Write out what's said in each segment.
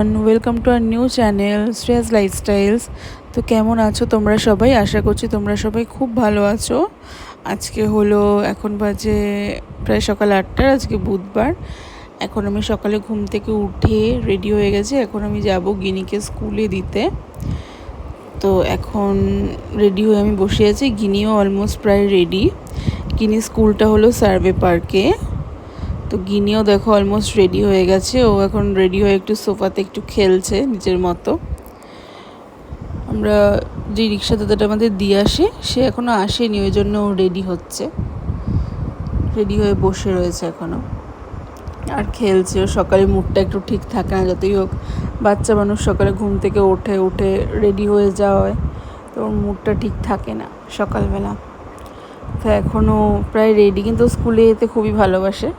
Welcome to our new channel Shreyas lifestyles. তো কেমন আছো তোমরা সবাই? আশা করছি তোমরা সবাই খুব ভালো আছো। আজকে হলো এখন বাজে প্রায় সকাল 8টা, আজকে বুধবার। এখন আমি সকালে ঘুম থেকে উঠে রেডি হয়ে গেছি। এখন আমি যাব গিনিকে স্কুলে দিতে। তো এখন রেডি হয়ে আমি বসে আছি। গিনিও অলমোস্ট প্রায় রেডি। গিনি স্কুলটা হলো সার্ভে পার্কে। তো গিনিও দেখো অলমোস্ট রেডি হয়ে গেছে। ও এখন রেডি হয়ে একটু সোফাতে একটু খেলছে নিজের মতো। আমরা যে রিক্সা দাদাটা আমাদের দিয়ে আসে, সে এখনও আসেনি, ওই জন্য ও রেডি হচ্ছে, রেডি হয়ে বসে রয়েছে এখনও আর খেলছে। ও সকালে মুডটা একটু ঠিক থাকে না, যতই হোক বাচ্চা মানুষ সকালে ঘুম থেকে উঠে রেডি হয়ে যাওয়া হয়, তো ওর মুডটা ঠিক থাকে না সকালবেলা। তো এখনও প্রায় রেডি, কিন্তু স্কুলে যেতে খুবই ভালোবাসে,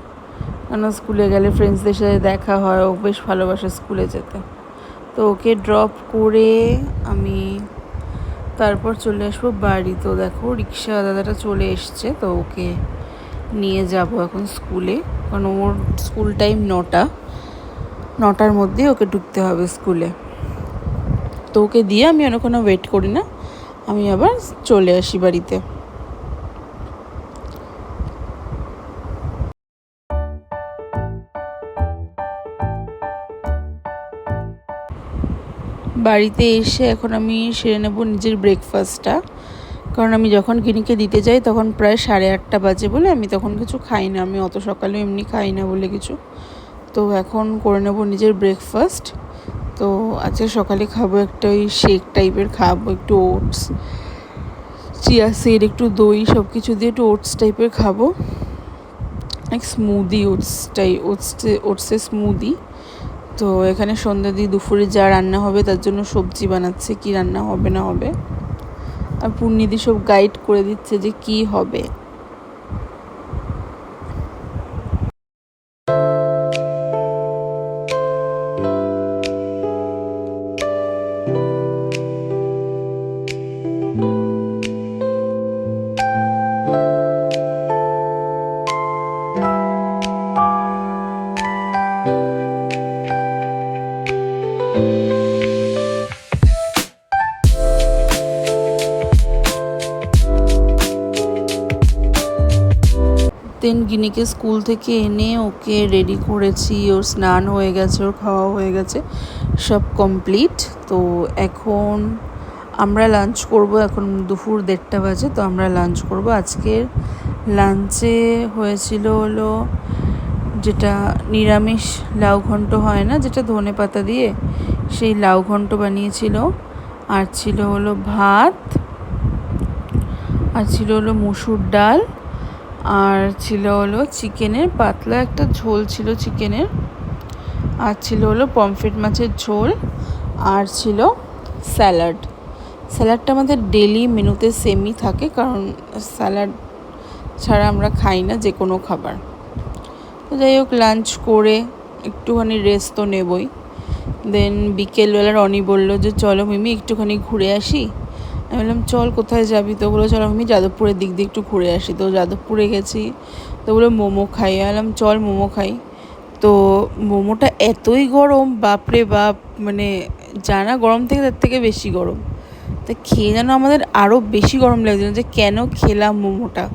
কারণ স্কুলে গেলে ফ্রেন্ডসদের সাথে দেখা হয়, ও বেশ ভালোবাসে স্কুলে যেতে। তো ওকে ড্রপ করে আমি তারপর চলে আসবো বাড়ি। তো দেখো রিক্সা দাদাটা চলে এসছে, তো ওকে নিয়ে যাব এখন স্কুলে, কারণ ওর স্কুল টাইম 9টার মধ্যে ওকে ঢুকতে হবে স্কুলে। তো ওকে দিয়ে আমি অনেকক্ষণ ওয়েট করি না, আমি আবার চলে আসি বাড়িতে। বাড়িতে এসে এখন আমি সেরে নেব নিজের ব্রেকফাস্টটা, কারণ আমি যখন গিনিকে দিতে যাই তখন প্রায় 8:30 বাজে বলে আমি তখন কিছু খাই না, আমি অত সকালে এমনি খাই না বলে কিছু। তো এখন করে নেব নিজের ব্রেকফাস্ট। তো আজকে সকালে খাবো একটা ওই শেক টাইপের খাবো, একটু ওটস, চিয়া সিড, একটু দই, সব কিছু দিয়ে একটু ওটস টাইপের খাবো, এক স্মুদি, ওটসের স্মুদি। তো এখানে সন্ধ্যা দিয়ে দুপুরে যা রান্না হবে তার জন্য সবজি বানাচ্ছে, কি রান্না হবে না হবে, আর পূর্ণিদি সব গাইড করে দিচ্ছে যে কি হবে। দেন গিনিকে স্কুল থেকে এনে ওকে রেডি করেছি, ওর স্নান হয়ে গেছে, ওর খাওয়া হয়ে গেছে, সব কমপ্লিট। তো এখন আমরা লাঞ্চ করব, এখন দুপুর 1:30 বাজে, তো আমরা লাঞ্চ করব। আজকের লাঞ্চে হয়েছিল হলো যেটা নিরামিষ লাউ ঘন্ট হয় না, যেটা ধনে পাতা দিয়ে, সেই লাউ ঘন্ট বানিয়েছিল, আর ছিল হলো ভাত, আর ছিল হলো মুসুর ডাল, আর ছিল হলো চিকেনের পাতলা একটা ঝোল ছিল চিকেনের, আর ছিল হলো পমফ্রেট মাছের ঝোল, আর ছিল স্যালাড। স্যালাডটা আমাদের ডেলি মেনুতে সেমই থাকে, কারণ স্যালাড ছাড়া আমরা খাই না যে কোনো খাবার। তো যাই হোক, লাঞ্চ করে একটুখানি রেস্ট তো নেবই। দেন বিকেলবেলা রনি বললো যে চলো মিমি একটুখানি ঘুরে আসি। আমি বললাম চল, কোথায় যাবি? তো বললো চলো আমি যাদবপুরের দিক দিয়ে একটু ঘুরে আসি। তো যাদবপুরে গেছি, তো বললো মোমো খাই। বললাম চল মোমো খাই। তো মোমোটা এতই গরম, বাপরে বাপ, মানে জানা গরম থেকে তার থেকে বেশি গরম। তা খেয়ে যেন আমাদের আরও বেশি গরম লাগছিল, যে কেন খেলাম মোমোটা।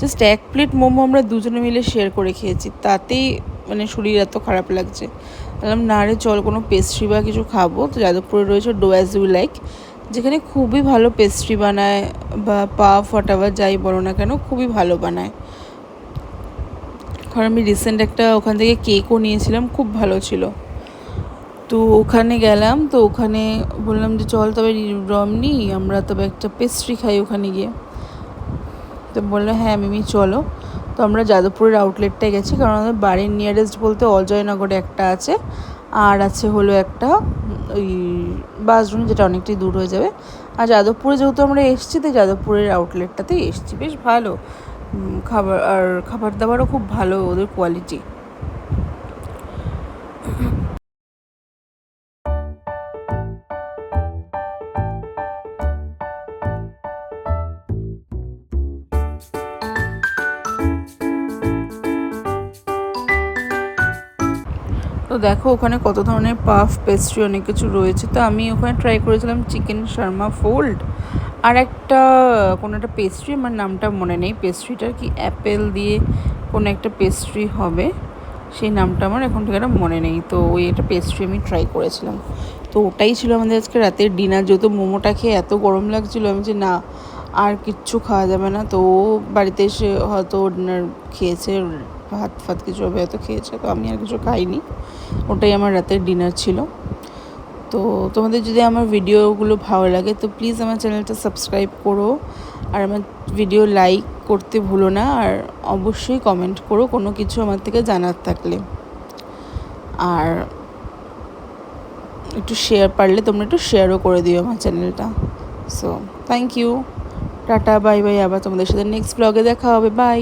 জাস্ট 1 প্লেট মোমো আমরা দুজনে মিলে শেয়ার করে খেয়েছি, তাতেই মানে শরীর এত খারাপ লাগছে। বললাম না রে চল কোনো পেস্ট্রি বা কিছু খাবো। তো যাদবপুরে রয়েছে ডো অ্যাজ ইউ লাইক, যেখানে খুবই ভালো পেস্ট্রি বানায়, বা পাফ হোয়াটএভার যাই বলো না কেন, খুবই ভালো বানায়। কারণ আমি রিসেন্ট একটা ওখান থেকে কেকও নিয়েছিলাম, খুব ভালো ছিল। তো ওখানে গেলাম, তো ওখানে বললাম যে চল তবে রমনি আমরা তবে একটা পেস্ট্রি খাই ওখানে গিয়ে। তো বললো হ্যাঁ মিমি চলো। তো আমরা যাদবপুরের আউটলেটটায় গেছি, কারণ আমাদের বাড়ির নিয়ারেস্ট বলতে অজয়নগরে একটা আছে, আর আছে হলো একটা ওই বাসরুম, যেটা অনেকটাই দূর হয়ে যাবে। আর যাদবপুরে যেহেতু আমরা এসেছি, তো যাদবপুরের আউটলেটটাতেই এসেছি, বেশ ভালো খাবার, আর খাবার দাবারও খুব ভালো ওদের কোয়ালিটি। তো দেখো ওখানে কত ধরনের পাফ পেস্ট্রি অনেক কিছু রয়েছে। তো আমি ওখানে ট্রাই করেছিলাম চিকেন শার্মা ফোল্ড, আর একটা কোনো একটা পেস্ট্রি, আমার নামটা মনে নেই, পেস্ট্রিটার কি অ্যাপেল দিয়ে কোনো একটা পেস্ট্রি হবে, সেই নামটা আমার এখন ঠিক মনে নেই। তো ওই একটা পেস্ট্রি আমি ট্রাই করেছিলাম। তো ওটাই ছিল আমাদের আজকে রাতের ডিনার। যেহেতু মোমোটা খেয়ে এত গরম লাগছিলো, আমি যে না আর কিচ্ছু খাওয়া যাবে না। তো ও বাড়িতে এসে হয়তো ডিনার খেয়েছে, ভাত ফাত কিছু হবে হয়তো খেয়েছে, তো আমি আর কিছু খাইনি। ওটাই আমার রাতের ডিনার ছিল। তো তোমাদের যদি আমার ভিডিওগুলো ভালো লাগে তো প্লিজ আমার চ্যানেলটা সাবস্ক্রাইব করো, আর আমার ভিডিও লাইক করতে ভুলো না, আর অবশ্যই কমেন্ট করো কোনো কিছু আমার থেকে জানার থাকলে। আর একটু শেয়ার পারলে তোমরা একটু শেয়ারও করে দিও আমার চ্যানেলটা। So thank you, tata, bye bye. আবার তোমাদের সাথে নেক্সট ব্লগে দেখা হবে, বাই।